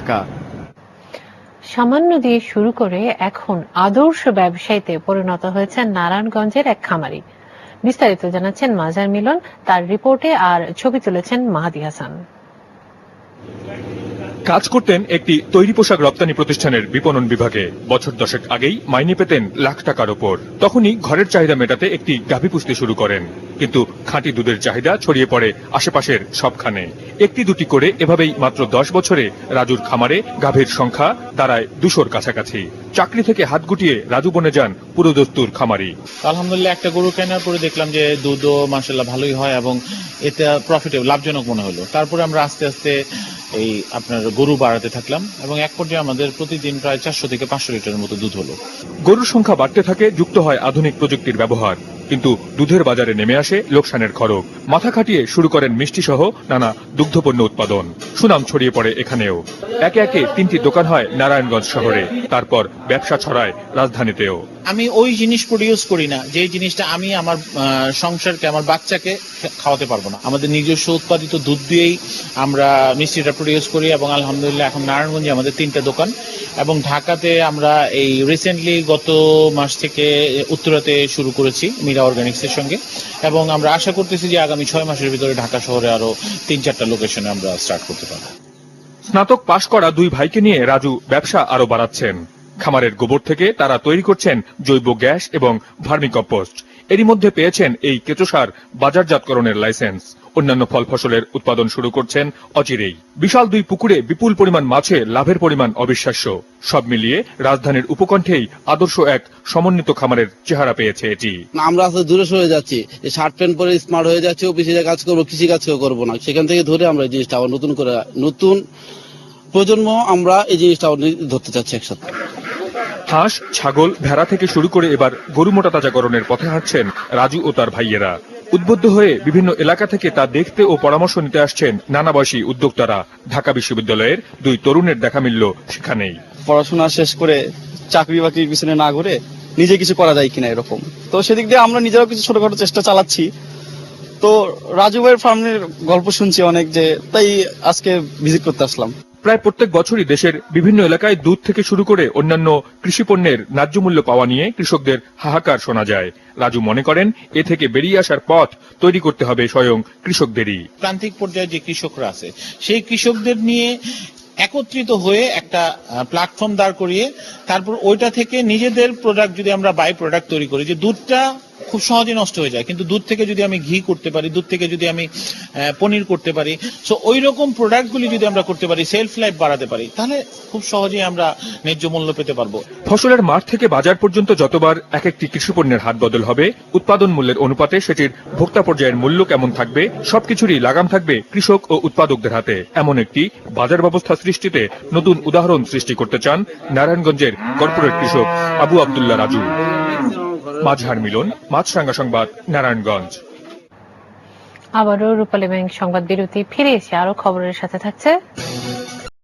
ঢাকা। সামান্য দিয়ে শুরু করে এখন আদর্শ ব্যবসায়ীতে পরিণত হয়েছে নারায়ণগঞ্জের এক খামারি। বিস্তারিত জানাচ্ছেন মাজার মিলন তার রিপোর্টে, আর ছবি তুলেছেন মাহাদি হাসান। কাজ করতেন একটি তৈরি পোশাক রপ্তানি প্রতিষ্ঠানের বিপণন বিভাগে। বছর দশেক আগেই মাইনে পেতেন লাখ টাকার ওপর। তখনই ঘরের চাহিদা মেটাতে একটি গাভী পুষতে শুরু করেন, কিন্তু খাঁটি দুধের চাহিদা ছড়িয়ে পড়ে আশেপাশের সবখানে। একটি দুটি করে এভাবেই মাত্র 10 বছরে রাজুর খামারে গাভীর সংখ্যা দাঁড়ায় 200-র কাছাকাছি। চাকরি থেকে হাত গুটিয়ে রাজু বনে যান পুরোদস্তুর খামারি। আলহামদুলিল্লাহ, একটা গরু কেনার পরে দেখলাম যে দুধও মাশাআল্লাহ ভালোই হয় এবং এটা প্রফিটেবল, লাভজনক মনে হলো। তারপরে আমরা আস্তে আস্তে এই আপনার গরু বাড়াতে থাকলাম এবং এক পর্যায়ে আমাদের প্রতিদিন প্রায় 400 থেকে 500 লিটারের মতো দুধ হলো। গরুর সংখ্যা বাড়তে থাকে, যুক্ত হয় আধুনিক প্রযুক্তির ব্যবহার, কিন্তু দুধের বাজারে নেমে আসে লোকসানের খরচ। মাথা খাটিয়ে শুরু করেন মিষ্টি সহ নানা দুগ্ধপণ্য উৎপাদন। সুনাম ছড়িয়ে পড়ে এখানেও। একে একে 3টি দোকান হয় নারায়ণগঞ্জ শহরে, তারপর ব্যবসা ছড়ায় রাজধানীতেও। আমি ওই জিনিস প্রডিউস করি না যে জিনিসটা আমি আমার সংসারকে, আমার বাচ্চাকে খাওয়াতে পারবো না। আমাদের নিজস্ব উৎপাদিত দুধ দিয়েই আমরা মিষ্টিটা প্রডিউস করি এবং আলহামদুলিল্লাহ এখন নারায়ণগঞ্জে আমাদের 3টা দোকান এবং ঢাকাতে আমরা এই রিসেন্টলি গত মাস থেকে উত্তরাতে শুরু করেছি মীরা অর্গানিক্স এর সঙ্গে, এবং আমরা আশা করতেছি যে আগামী 6 মাসের ভিতরে ঢাকা শহরে আরো 3-4টা লোকেশনে আমরা স্টার্ট করতে পারবো। স্নাতক পাশ করা 2 ভাইকে নিয়ে রাজু ব্যবসা আরো বাড়াচ্ছেন। খামারের গোবর থেকে তারা তৈরি করছেন জৈব গ্যাস এবং ভার্মিকম্পোস্ট। এরই মধ্যে পেয়েছেন এই কেঁচো সার বাজারজাতকরণের লাইসেন্স। অন্যান্য ফল ফসলের উৎপাদন শুরু করছেন অচিরেই। বিশাল 2 পুকুরে বিপুল পরিমাণ মাছে লাভের পরিমাণ অবিশ্বাস্য। সব মিলিয়ে রাজধানীর উপকণ্ঠেই আদর্শ এক সমন্বিত খামারের চেহারা পেয়েছে এটি। আমরা আসলে দূরে সরে যাচ্ছি, শার্ট প্যান্ট পরে স্মার্ট হয়ে যাচ্ছে, অফিসে কাজ করবো, কৃষি কাজ করবো না। সেখান থেকে ধরে আমরা এই জিনিসটা আবার নতুন করে, নতুন প্রজন্ম আমরা এই জিনিসটা ধরতে চাচ্ছি একসাথে। হাঁস, ছাগল, ভেড়া থেকে শুরু করে এবার গরু মোটা তাজাকরণের পথে হাঁটছেন রাজু ও তার ভাইয়েরা। উদ্বুদ্ধ হয়ে বিভিন্ন এলাকা থেকে তা দেখতে ও পরামর্শ নিতে আসছেন নানা বয়সী উদ্যোক্তারা। ঢাকা বিশ্ববিদ্যালয়ের 2 তরুণের দেখা মিলল সেখানেই। পড়াশোনা শেষ করে চাকরি বাকরির পিছনে না ঘুরে নিজে কিছু করা যায় কিনা এরকম, তো সেদিক দিয়ে আমরা নিজেরাও কিছু ছোটখাটো চেষ্টা চালাচ্ছি। তো রাজু ভাইয়ের ফার্মের গল্প শুনছি অনেক, যে তাই আজকে ভিজিট করতে আসলাম। প্রায় প্রত্যেক বছরই দেশের বিভিন্ন এলাকায় দুধ থেকে শুরু করে অন্যান্য কৃষি পণ্যের ন্যায্য মূল্য পাওয়া নিয়ে কৃষকদের হাহাকার শোনা যায়। রাজু মনে করেন এ থেকে বেরিয়ে আসার পথ তৈরি করতে হবে স্বয়ং কৃষকদেরই। প্রান্তিক পর্যায়ে যে কৃষকরা আছে সেই কৃষকদের নিয়ে একত্রিত হয়ে একটা প্ল্যাটফর্ম দাঁড় করিয়ে তারপর ওইটা থেকে নিজেদের প্রোডাক্ট যদি আমরা বাই প্রোডাক্ট তৈরি করি, যে দুধটা খুব সহজে নষ্ট হয়ে যায়, কিন্তু দুধ থেকে যদি আমি ঘি করতে পারি, দুধ থেকে যদি আমি পনির করতে পারি, সো ওই রকম প্রোডাক্টগুলি যদি আমরা করতে পারি, সেলফ লাইফ বাড়াতে পারি, তাহলে খুব সহজেই আমরা ন্যায্য মূল্য পেতে পারবো। ফসলের মাঠ থেকে বাজার পর্যন্ত যতবার এক একটি কৃষি পণ্যের হাত বদল হবে, উৎপাদন মূল্যের অনুপাতে সেটির ভোক্তা পর্যায়ের মূল্য কেমন থাকবে, সবকিছুরই লাগাম থাকবে কৃষক ও উৎপাদকদের হাতে। এমন একটি বাজার ব্যবস্থা সৃষ্টিতে নতুন উদাহরণ সৃষ্টি করতে চান নারায়ণগঞ্জের কর্পোরেট কৃষক আবু আব্দুল্লাহ রাজু। মাঝহার মিলন, মাছরাঙ্গা সংবাদ, নারায়ণগঞ্জ। আবারও রূপালী ব্যাংক সংবাদ বিরতি, ফিরে এসে আরো খবরের সাথে থাকছে